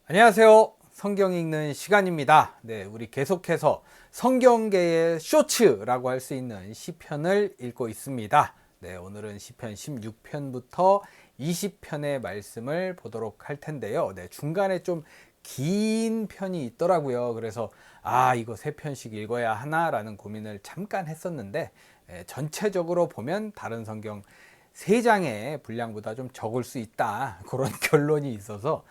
안녕하세요. 성경 읽는 시간입니다. 네, 우리 계속해서 성경계의 쇼츠라고 할 수 있는 시편을 읽고 있습니다. 네, 오늘은 시편 16편부터 20편의 말씀을 보도록 할 텐데요. 네, 중간에 좀 긴 편이 있더라고요. 그래서 이거 3편씩 읽어야 하나라는 고민을 잠깐 했었는데, 전체적으로 보면 다른 성경 3장의 분량보다 좀 적을 수 있다, 그런 결론이 있어서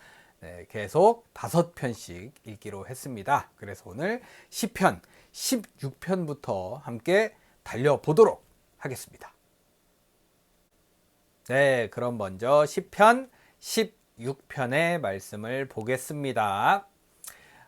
계속 5편씩 읽기로 했습니다. 그래서 오늘 시편 16편부터 함께 달려보도록 하겠습니다. 네, 그럼 먼저 시편 16편의 말씀을 보겠습니다.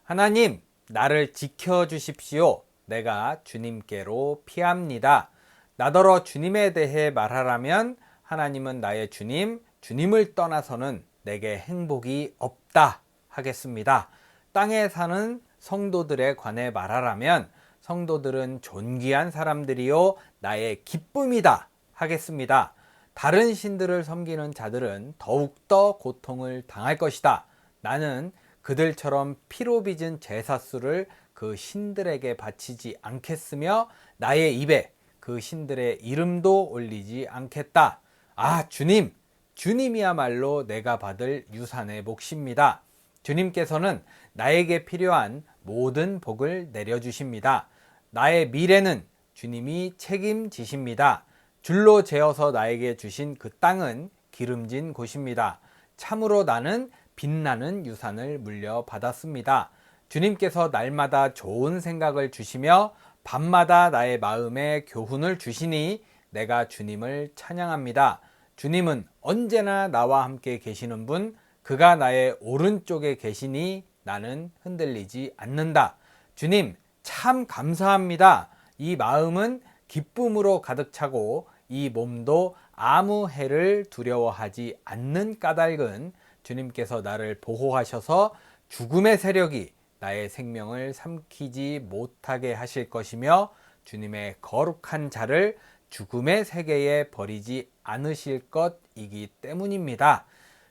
하나님, 나를 지켜주십시오. 내가 주님께로 피합니다. 나더러 주님에 대해 말하라면 하나님은 나의 주님, 주님을 떠나서는 내게 행복이 없다 하겠습니다. 땅에 사는 성도들에 관해 말하라면 성도들은 존귀한 사람들이요 나의 기쁨이다 하겠습니다. 다른 신들을 섬기는 자들은 더욱더 고통을 당할 것이다. 나는 그들처럼 피로 빚은 제사수를 그 신들에게 바치지 않겠으며 나의 입에 그 신들의 이름도 올리지 않겠다. 주님! 주님이야말로 내가 받을 유산의 몫입니다. 주님께서는 나에게 필요한 모든 복을 내려주십니다. 나의 미래는 주님이 책임지십니다. 줄로 재어서 나에게 주신 그 땅은 기름진 곳입니다. 참으로 나는 빛나는 유산을 물려받았습니다. 주님께서 날마다 좋은 생각을 주시며 밤마다 나의 마음에 교훈을 주시니 내가 주님을 찬양합니다. 주님은 언제나 나와 함께 계시는 분, 그가 나의 오른쪽에 계시니 나는 흔들리지 않는다. 주님, 참 감사합니다. 이 마음은 기쁨으로 가득 차고 이 몸도 아무 해를 두려워하지 않는 까닭은 주님께서 나를 보호하셔서 죽음의 세력이 나의 생명을 삼키지 못하게 하실 것이며 주님의 거룩한 자를 죽음의 세계에 버리지 않으실 것이기 때문입니다.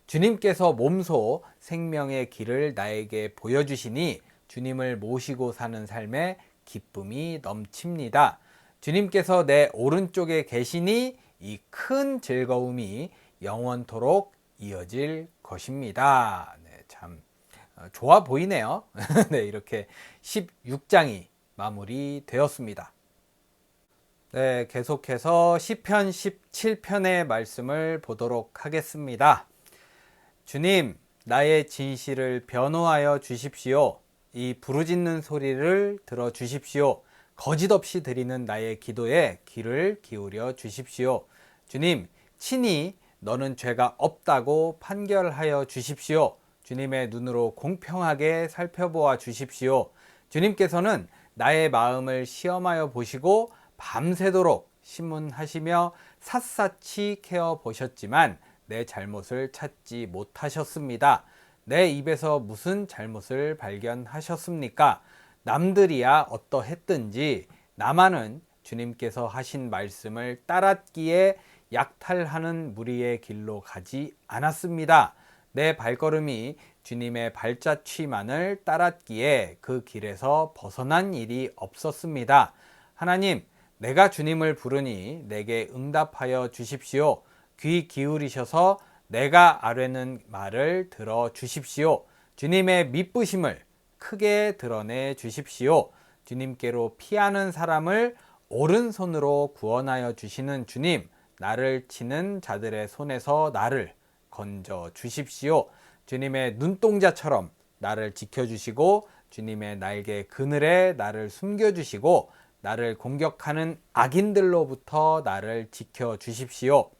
주님께서 몸소 생명의 길을 나에게 보여주시니 주님을 모시고 사는 삶에 기쁨이 넘칩니다. 주님께서 내 오른쪽에 계시니 이 큰 즐거움이 영원토록 이어질 것입니다. 네, 참 좋아 보이네요. 네, 이렇게 16장이 마무리되었습니다. 네, 계속해서 시편 17편의 말씀을 보도록 하겠습니다. 주님, 나의 진실을 변호하여 주십시오. 이 부르짖는 소리를 들어 주십시오. 거짓없이 드리는 나의 기도에 귀를 기울여 주십시오. 주님, 친히 너는 죄가 없다고 판결하여 주십시오. 주님의 눈으로 공평하게 살펴보아 주십시오. 주님께서는 나의 마음을 시험하여 보시고 밤새도록 신문하시며 샅샅이 캐어 보셨지만 내 잘못을 찾지 못하셨습니다. 내 입에서 무슨 잘못을 발견하셨습니까? 남들이야 어떠했든지 나만은 주님께서 하신 말씀을 따랐기에 약탈하는 무리의 길로 가지 않았습니다. 내 발걸음이 주님의 발자취만을 따랐기에 그 길에서 벗어난 일이 없었습니다. 하나님, 내가 주님을 부르니 내게 응답하여 주십시오. 귀 기울이셔서 내가 아뢰는 말을 들어 주십시오. 주님의 미쁘심을 크게 드러내 주십시오. 주님께로 피하는 사람을 오른손으로 구원하여 주시는 주님, 나를 치는 자들의 손에서 나를 건져 주십시오. 주님의 눈동자처럼 나를 지켜주시고 주님의 날개 그늘에 나를 숨겨주시고 나를 공격하는 악인들로부터 나를 지켜주십시오.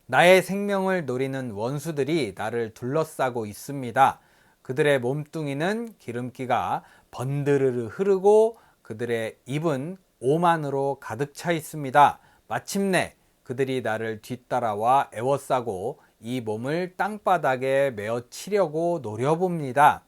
나의 생명을 노리는 원수들이 나를 둘러싸고 있습니다. 그들의 몸뚱이는 기름기가 번드르르 흐르고 그들의 입은 오만으로 가득 차 있습니다. 마침내 그들이 나를 뒤따라와 애워싸고 이 몸을 땅바닥에 메어치려고 노려봅니다.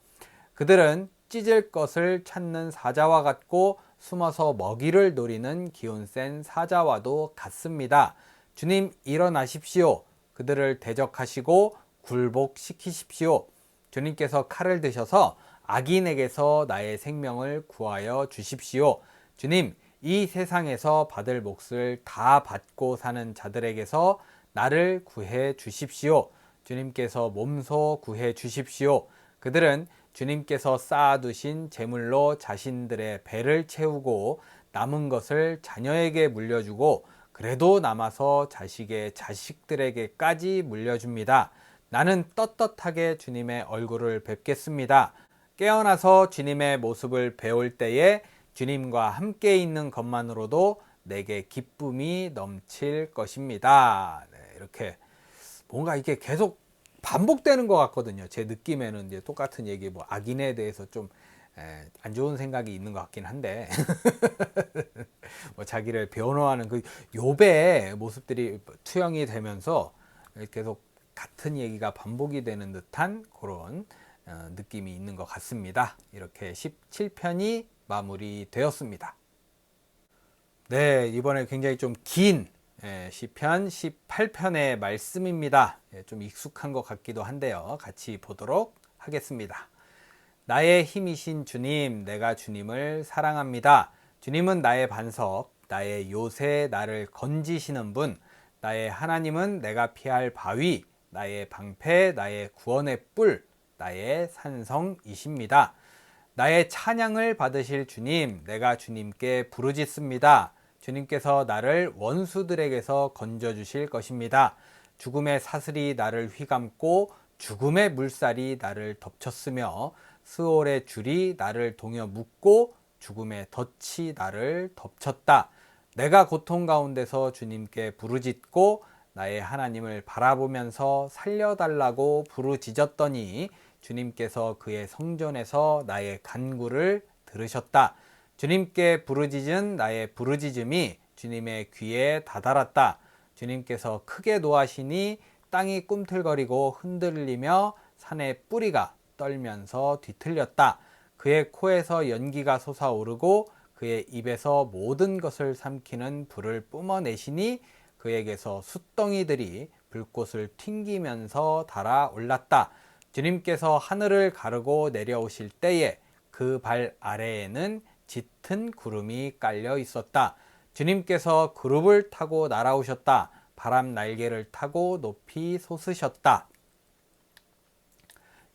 그들은 찢을 것을 찾는 사자와 같고 숨어서 먹이를 노리는 기운 센 사자와도 같습니다. 주님 일어나십시오. 그들을 대적하시고 굴복시키십시오. 주님께서 칼을 드셔서 악인에게서 나의 생명을 구하여 주십시오. 주님, 이 세상에서 받을 몫을 다 받고 사는 자들에게서 나를 구해 주십시오. 주님께서 몸소 구해 주십시오. 그들은 주님께서 쌓아두신 재물로 자신들의 배를 채우고 남은 것을 자녀에게 물려주고 그래도 남아서 자식의 자식들에게까지 물려줍니다. 나는 떳떳하게 주님의 얼굴을 뵙겠습니다. 깨어나서 주님의 모습을 배울 때에 주님과 함께 있는 것만으로도 내게 기쁨이 넘칠 것입니다. 네, 이렇게 뭔가 이게 계속 반복되는 것 같거든요. 제 느낌에는 이제 똑같은 얘기, 뭐 악인에 대해서 좀 안 좋은 생각이 있는 것 같긴 한데 뭐 자기를 변호하는 그 욥의 모습들이 투영이 되면서 계속 같은 얘기가 반복이 되는 듯한 그런 느낌이 있는 것 같습니다. 이렇게 17편이 마무리되었습니다. 네, 이번에 굉장히 좀 긴 시편 18편의 말씀입니다. 좀 익숙한 것 같기도 한데요. 같이 보도록 하겠습니다. 나의 힘이신 주님, 내가 주님을 사랑합니다. 주님은 나의 반석, 나의 요새, 나를 건지시는 분, 나의 하나님은 내가 피할 바위, 나의 방패, 나의 구원의 뿔, 나의 산성이십니다. 나의 찬양을 받으실 주님, 내가 주님께 부르짖습니다. 주님께서 나를 원수들에게서 건져주실 것입니다. 죽음의 사슬이 나를 휘감고 죽음의 물살이 나를 덮쳤으며 스올의 줄이 나를 동여 묶고 죽음의 덫이 나를 덮쳤다. 내가 고통 가운데서 주님께 부르짖고 나의 하나님을 바라보면서 살려달라고 부르짖었더니 주님께서 그의 성전에서 나의 간구를 들으셨다. 주님께 부르짖은 나의 부르짖음이 주님의 귀에 다다랐다. 주님께서 크게 노하시니 땅이 꿈틀거리고 흔들리며 산의 뿌리가 떨면서 뒤틀렸다. 그의 코에서 연기가 솟아오르고 그의 입에서 모든 것을 삼키는 불을 뿜어내시니 그에게서 숫덩이들이 불꽃을 튕기면서 달아올랐다. 주님께서 하늘을 가르고 내려오실 때에 그 발 아래에는 짙은 구름이 깔려 있었다. 주님께서 그룹을 타고 날아오셨다. 바람 날개를 타고 높이 솟으셨다.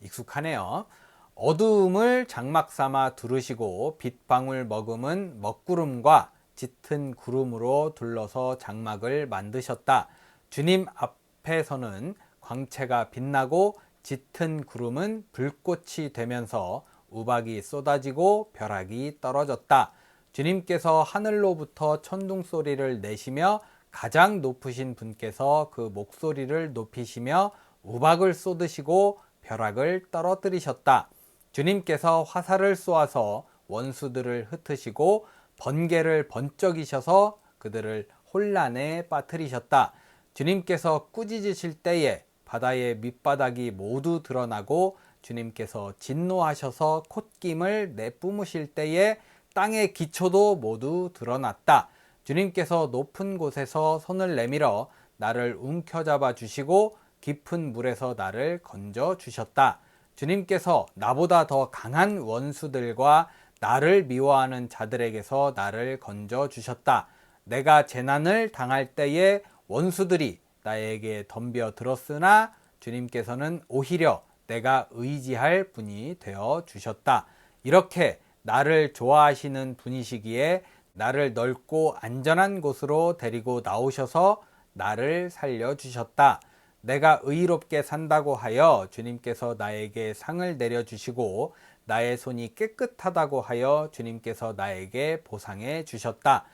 익숙하네요. 어두움을 장막 삼아 두르시고 빗방울 머금은 먹구름과 짙은 구름으로 둘러서 장막을 만드셨다. 주님 앞에서는 광채가 빛나고 짙은 구름은 불꽃이 되면서 우박이 쏟아지고 벼락이 떨어졌다. 주님께서 하늘로부터 천둥 소리를 내시며 가장 높으신 분께서 그 목소리를 높이시며 우박을 쏟으시고 벼락을 떨어뜨리셨다. 주님께서 화살을 쏘아서 원수들을 흩으시고 번개를 번쩍이셔서 그들을 혼란에 빠뜨리셨다. 주님께서 꾸짖으실 때에 바다의 밑바닥이 모두 드러나고 주님께서 진노하셔서 콧김을 내뿜으실 때에 땅의 기초도 모두 드러났다. 주님께서 높은 곳에서 손을 내밀어 나를 움켜잡아 주시고 깊은 물에서 나를 건져 주셨다. 주님께서 나보다 더 강한 원수들과 나를 미워하는 자들에게서 나를 건져 주셨다. 내가 재난을 당할 때에 원수들이 나에게 덤벼 들었으나 주님께서는 오히려 내가 의지할 분이 되어 주셨다. 이렇게 나를 좋아하시는 분이시기에 나를 넓고 안전한 곳으로 데리고 나오셔서 나를 살려주셨다. 내가 의롭게 산다고 하여 주님께서 나에게 상을 내려주시고 나의 손이 깨끗하다고 하여 주님께서 나에게 보상해 주셨다.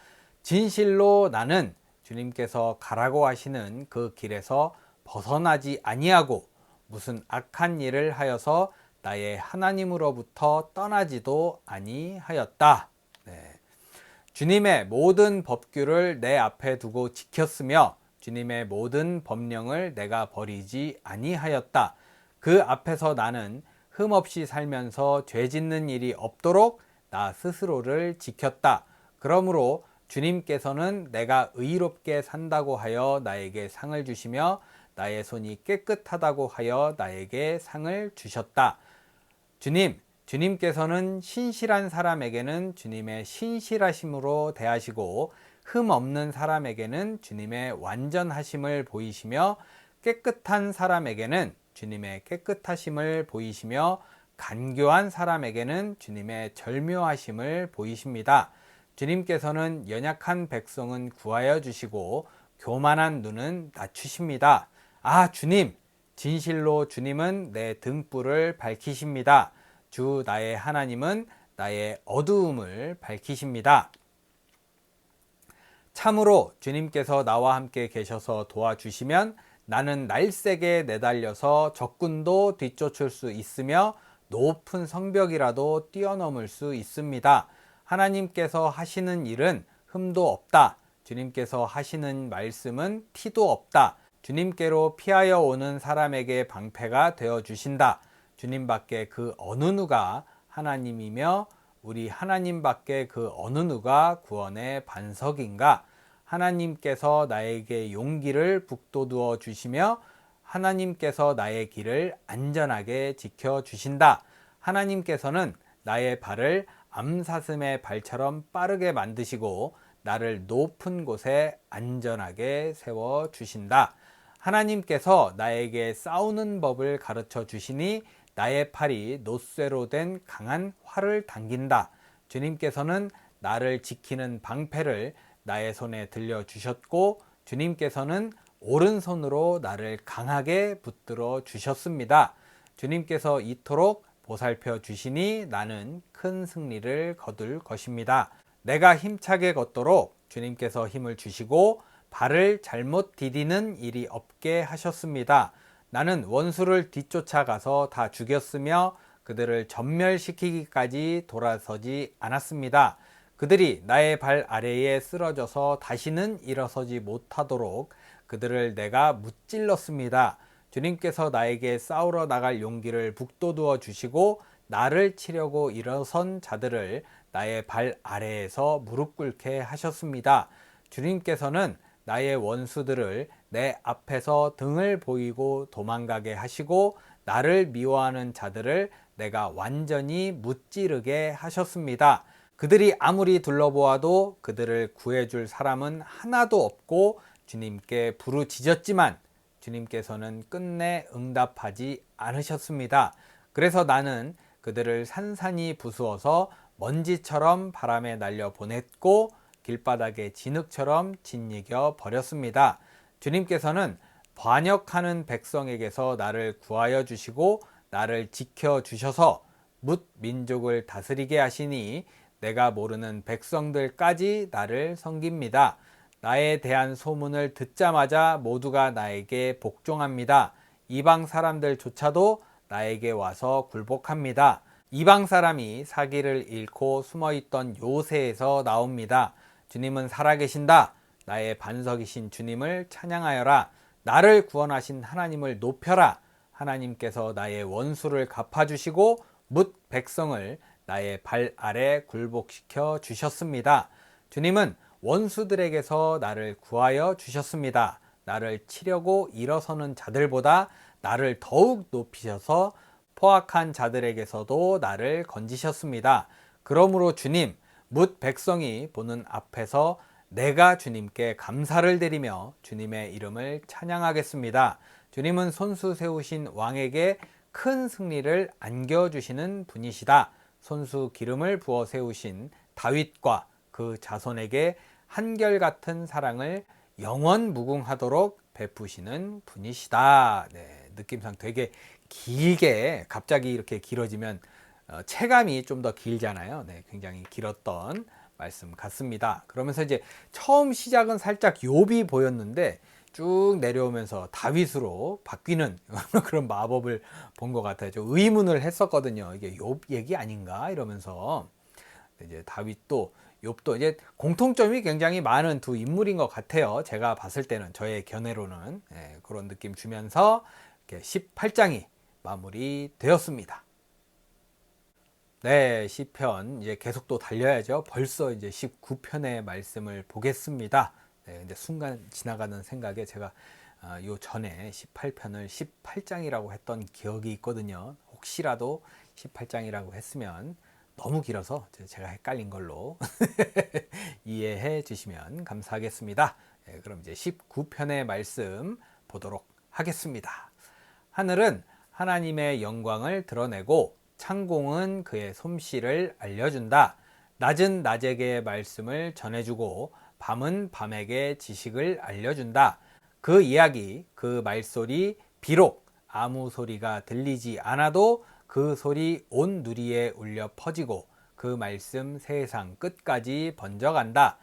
진실로 나는 주님께서 가라고 하시는 그 길에서 벗어나지 아니하고 무슨 악한 일을 하여서 나의 하나님으로부터 떠나지도 아니하였다. 네. 주님의 모든 법규를 내 앞에 두고 지켰으며 주님의 모든 법령을 내가 버리지 아니하였다. 그 앞에서 나는 흠없이 살면서 죄 짓는 일이 없도록 나 스스로를 지켰다. 그러므로 주님께서는 내가 의롭게 산다고 하여 나에게 상을 주시며 나의 손이 깨끗하다고 하여 나에게 상을 주셨다. 주님께서는 신실한 사람에게는 주님의 신실하심으로 대하시고 흠 없는 사람에게는 주님의 완전하심을 보이시며 깨끗한 사람에게는 주님의 깨끗하심을 보이시며 간교한 사람에게는 주님의 절묘하심을 보이십니다. 주님께서는 연약한 백성은 구하여 주시고 교만한 눈은 낮추십니다. 아, 주님! 진실로 주님은 내 등불을 밝히십니다. 주 나의 하나님은 나의 어두움을 밝히십니다. 참으로 주님께서 나와 함께 계셔서 도와주시면 나는 날쌔게 내달려서 적군도 뒤쫓을 수 있으며 높은 성벽이라도 뛰어넘을 수 있습니다. 하나님께서 하시는 일은 흠도 없다. 주님께서 하시는 말씀은 티도 없다. 주님께로 피하여 오는 사람에게 방패가 되어 주신다. 주님밖에 그 어느 누가 하나님이며 우리 하나님밖에 그 어느 누가 구원의 반석인가? 하나님께서 나에게 용기를 북돋워 주시며 하나님께서 나의 길을 안전하게 지켜 주신다. 하나님께서는 나의 발을 암사슴의 발처럼 빠르게 만드시고 나를 높은 곳에 안전하게 세워 주신다. 하나님께서 나에게 싸우는 법을 가르쳐 주시니 나의 팔이 놋쇠로 된 강한 활을 당긴다. 주님께서는 나를 지키는 방패를 나의 손에 들려주셨고 주님께서는 오른손으로 나를 강하게 붙들어 주셨습니다. 주님께서 이토록 보살펴 주시니 나는 큰 승리를 거둘 것입니다. 내가 힘차게 걷도록 주님께서 힘을 주시고 발을 잘못 디디는 일이 없게 하셨습니다. 나는 원수를 뒤쫓아가서 다 죽였으며 그들을 전멸시키기까지 돌아서지 않았습니다. 그들이 나의 발 아래에 쓰러져서 다시는 일어서지 못하도록 그들을 내가 무찔렀습니다. 주님께서 나에게 싸우러 나갈 용기를 북돋워 주시고 나를 치려고 일어선 자들을 나의 발 아래에서 무릎 꿇게 하셨습니다. 주님께서는 나의 원수들을 내 앞에서 등을 보이고 도망가게 하시고 나를 미워하는 자들을 내가 완전히 무찌르게 하셨습니다. 그들이 아무리 둘러보아도 그들을 구해줄 사람은 하나도 없고 주님께 부르짖었지만 주님께서는 끝내 응답하지 않으셨습니다. 그래서 나는 그들을 산산이 부수어서 먼지처럼 바람에 날려 보냈고 길바닥에 진흙처럼 짓이겨 버렸습니다. 주님께서는 반역하는 백성에게서 나를 구하여 주시고 나를 지켜 주셔서 뭇 민족을 다스리게 하시니 내가 모르는 백성들까지 나를 섬깁니다. 나에 대한 소문을 듣자마자 모두가 나에게 복종합니다. 이방 사람들조차도 나에게 와서 굴복합니다. 이방 사람이 사기를 잃고 숨어있던 요새에서 나옵니다. 주님은 살아계신다. 나의 반석이신 주님을 찬양하여라. 나를 구원하신 하나님을 높여라. 하나님께서 나의 원수를 갚아주시고 뭇 백성을 나의 발 아래 굴복시켜 주셨습니다. 주님은 원수들에게서 나를 구하여 주셨습니다. 나를 치려고 일어서는 자들보다 나를 더욱 높이셔서 포악한 자들에게서도 나를 건지셨습니다. 그러므로 주님, 뭇 백성이 보는 앞에서 내가 주님께 감사를 드리며 주님의 이름을 찬양하겠습니다. 주님은 손수 세우신 왕에게 큰 승리를 안겨주시는 분이시다. 손수 기름을 부어 세우신 다윗과 그 자손에게 한결같은 사랑을 영원 무궁하도록 베푸시는 분이시다. 네, 느낌상 되게 길게 갑자기 이렇게 길어지면 체감이 좀 더 길잖아요. 네, 굉장히 길었던 말씀 같습니다. 그러면서 이제 처음 시작은 살짝 욥이 보였는데 쭉 내려오면서 다윗으로 바뀌는 그런 마법을 본 것 같아요. 좀 의문을 했었거든요. 이게 욥 얘기 아닌가 이러면서 이제 다윗도 욥도 이제 공통점이 굉장히 많은 두 인물인 것 같아요. 제가 봤을 때는 저의 견해로는 그런 느낌 주면서 이렇게 18장이 마무리되었습니다. 네, 시편 이제 계속 또 달려야죠. 벌써 이제 19편의 말씀을 보겠습니다. 네, 근데 순간 지나가는 생각에 제가 요 전에 18편을 18장이라고 했던 기억이 있거든요. 혹시라도 18장이라고 했으면 너무 길어서 제가 헷갈린 걸로 이해해 주시면 감사하겠습니다. 네, 그럼 이제 19편의 말씀 보도록 하겠습니다. 하늘은 하나님의 영광을 드러내고 창공은 그의 솜씨를 알려준다. 낮은 낮에게 말씀을 전해주고 밤은 밤에게 지식을 알려준다. 그 이야기, 그 말소리, 비록 아무 소리가 들리지 않아도 그 소리 온 누리에 울려 퍼지고 그 말씀 세상 끝까지 번져간다.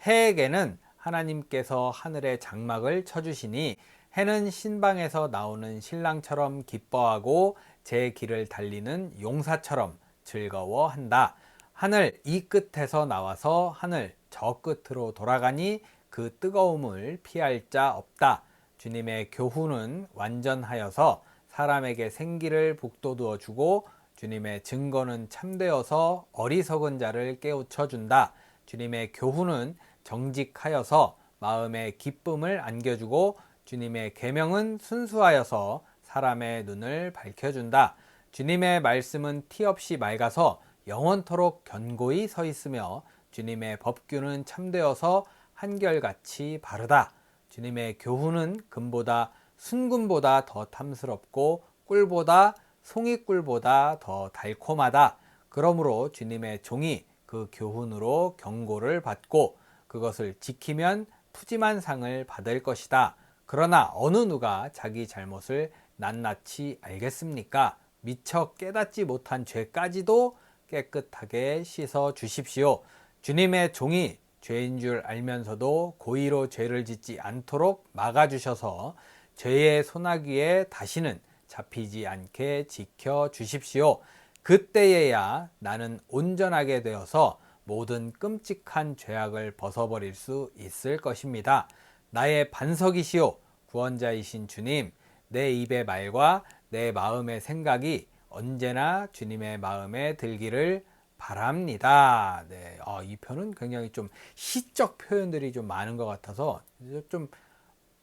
해에게는 하나님께서 하늘의 장막을 쳐주시니 해는 신방에서 나오는 신랑처럼 기뻐하고 제 길을 달리는 용사처럼 즐거워한다. 하늘 이 끝에서 나와서 하늘 저 끝으로 돌아가니 그 뜨거움을 피할 자 없다. 주님의 교훈은 완전하여서 사람에게 생기를 북돋워 주고 주님의 증거는 참되어서 어리석은 자를 깨우쳐 준다. 주님의 교훈은 정직하여서 마음에 기쁨을 안겨주고 주님의 계명은 순수하여서 사람의 눈을 밝혀준다. 주님의 말씀은 티 없이 맑아서 영원토록 견고히 서 있으며 주님의 법규는 참되어서 한결같이 바르다. 주님의 교훈은 금보다 순금보다 더 탐스럽고 꿀보다 송이꿀보다 더 달콤하다. 그러므로 주님의 종이 그 교훈으로 경고를 받고 그것을 지키면 푸짐한 상을 받을 것이다. 그러나 어느 누가 자기 잘못을 낱낱이 알겠습니까? 미처 깨닫지 못한 죄까지도 깨끗하게 씻어 주십시오. 주님의 종이 죄인 줄 알면서도 고의로 죄를 짓지 않도록 막아주셔서 죄의 소나기에 다시는 잡히지 않게 지켜 주십시오. 그때에야 나는 온전하게 되어서 모든 끔찍한 죄악을 벗어버릴 수 있을 것입니다. 나의 반석이시오 구원자이신 주님, 내 입의 말과 내 마음의 생각이 언제나 주님의 마음에 들기를 바랍니다. 네, 이 편은 굉장히 좀 시적 표현들이 좀 많은 것 같아서 좀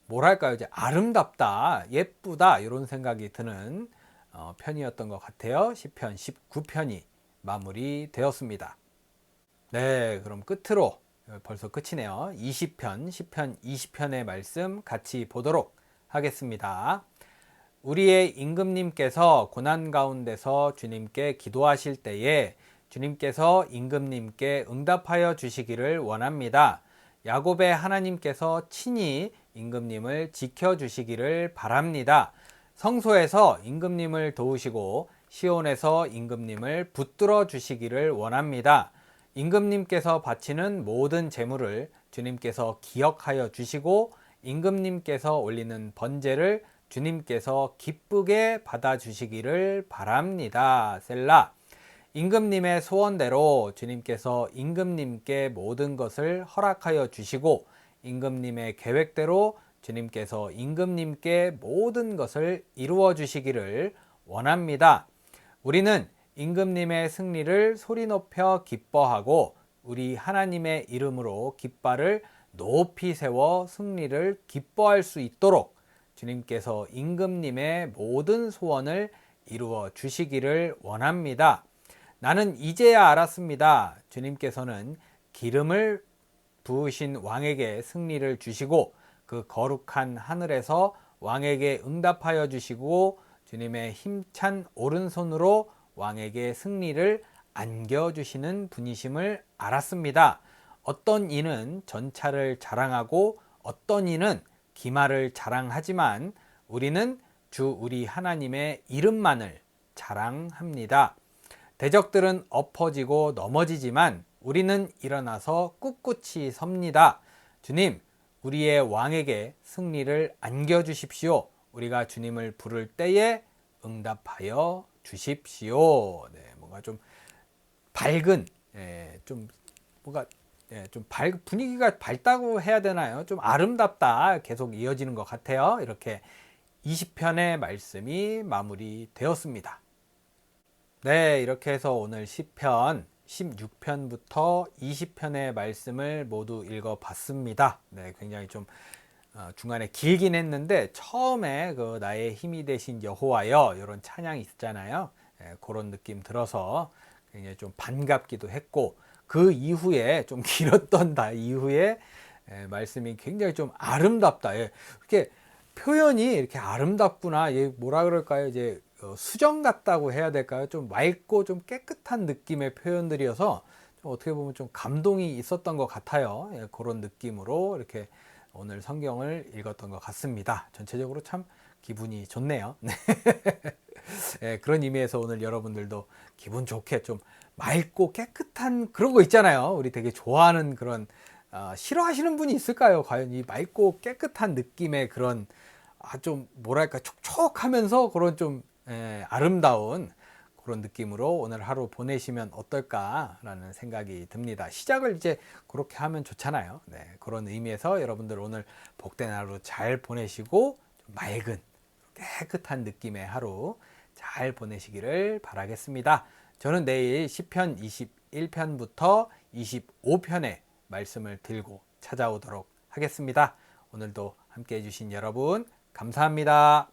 뭐랄까요, 이제 아름답다, 예쁘다 이런 생각이 드는 편이었던 것 같아요. 시편 19편이 마무리되었습니다. 네, 그럼 끝으로 벌써 끝이네요. 20편, 10편, 20편의 말씀 같이 보도록 하겠습니다. 우리의 임금님께서 고난 가운데서 주님께 기도하실 때에 주님께서 임금님께 응답하여 주시기를 원합니다. 야곱의 하나님께서 친히 임금님을 지켜주시기를 바랍니다. 성소에서 임금님을 도우시고 시온에서 임금님을 붙들어 주시기를 원합니다. 임금님께서 바치는 모든 제물을 주님께서 기억하여 주시고 임금님께서 올리는 번제를 주님께서 기쁘게 받아주시기를 바랍니다. 셀라. 임금님의 소원대로 주님께서 임금님께 모든 것을 허락하여 주시고 임금님의 계획대로 주님께서 임금님께 모든 것을 이루어 주시기를 원합니다. 우리는 임금님의 승리를 소리 높여 기뻐하고 우리 하나님의 이름으로 깃발을 높이 세워 승리를 기뻐할 수 있도록 주님께서 임금님의 모든 소원을 이루어 주시기를 원합니다. 나는 이제야 알았습니다. 주님께서는 기름을 부으신 왕에게 승리를 주시고 그 거룩한 하늘에서 왕에게 응답하여 주시고 주님의 힘찬 오른손으로 왕에게 승리를 안겨주시는 분이심을 알았습니다. 어떤 이는 전차를 자랑하고 어떤 이는 기마를 자랑하지만 우리는 주 우리 하나님의 이름만을 자랑합니다. 대적들은 엎어지고 넘어지지만 우리는 일어나서 꿋꿋이 섭니다. 주님, 우리의 왕에게 승리를 안겨주십시오. 우리가 주님을 부를 때에 응답하여 주십시오. 네, 뭔가 좀 밝은, 좀 뭔가 좀 분위기가 밝다고 해야 되나요? 좀 아름답다 계속 이어지는 것 같아요. 이렇게 20편의 말씀이 마무리되었습니다. 네, 이렇게 해서 오늘 시편 16편부터 20편의 말씀을 모두 읽어봤습니다. 네, 굉장히 좀 중간에 길긴 했는데 처음에 그 나의 힘이 되신 여호와여 이런 찬양이 있잖아요. 그런 느낌 들어서 굉장히 좀 반갑기도 했고 그 이후에 좀 길었던 이후에 말씀이 굉장히 좀 아름답다. 이렇게 표현이 이렇게 아름답구나. 뭐라 그럴까요? 이제 수정 같다고 해야 될까요? 좀 맑고 좀 깨끗한 느낌의 표현들이어서 좀 어떻게 보면 좀 감동이 있었던 것 같아요. 그런 느낌으로 이렇게 오늘 성경을 읽었던 것 같습니다. 전체적으로 참 기분이 좋네요. 그런 의미에서 오늘 여러분들도 기분 좋게 좀 맑고 깨끗한 그런 거 있잖아요. 우리 되게 좋아하는 그런 싫어하시는 분이 있을까요? 과연 이 맑고 깨끗한 느낌의 그런 좀 뭐랄까 촉촉하면서 그런 좀 아름다운 그런 느낌으로 오늘 하루 보내시면 어떨까라는 생각이 듭니다. 시작을 이제 그렇게 하면 좋잖아요. 네, 그런 의미에서 여러분들 오늘 복된 하루 잘 보내시고 좀 맑은 깨끗한 느낌의 하루 잘 보내시기를 바라겠습니다. 저는 내일 시편 21편부터 25편의 말씀을 들고 찾아오도록 하겠습니다. 오늘도 함께 해주신 여러분 감사합니다.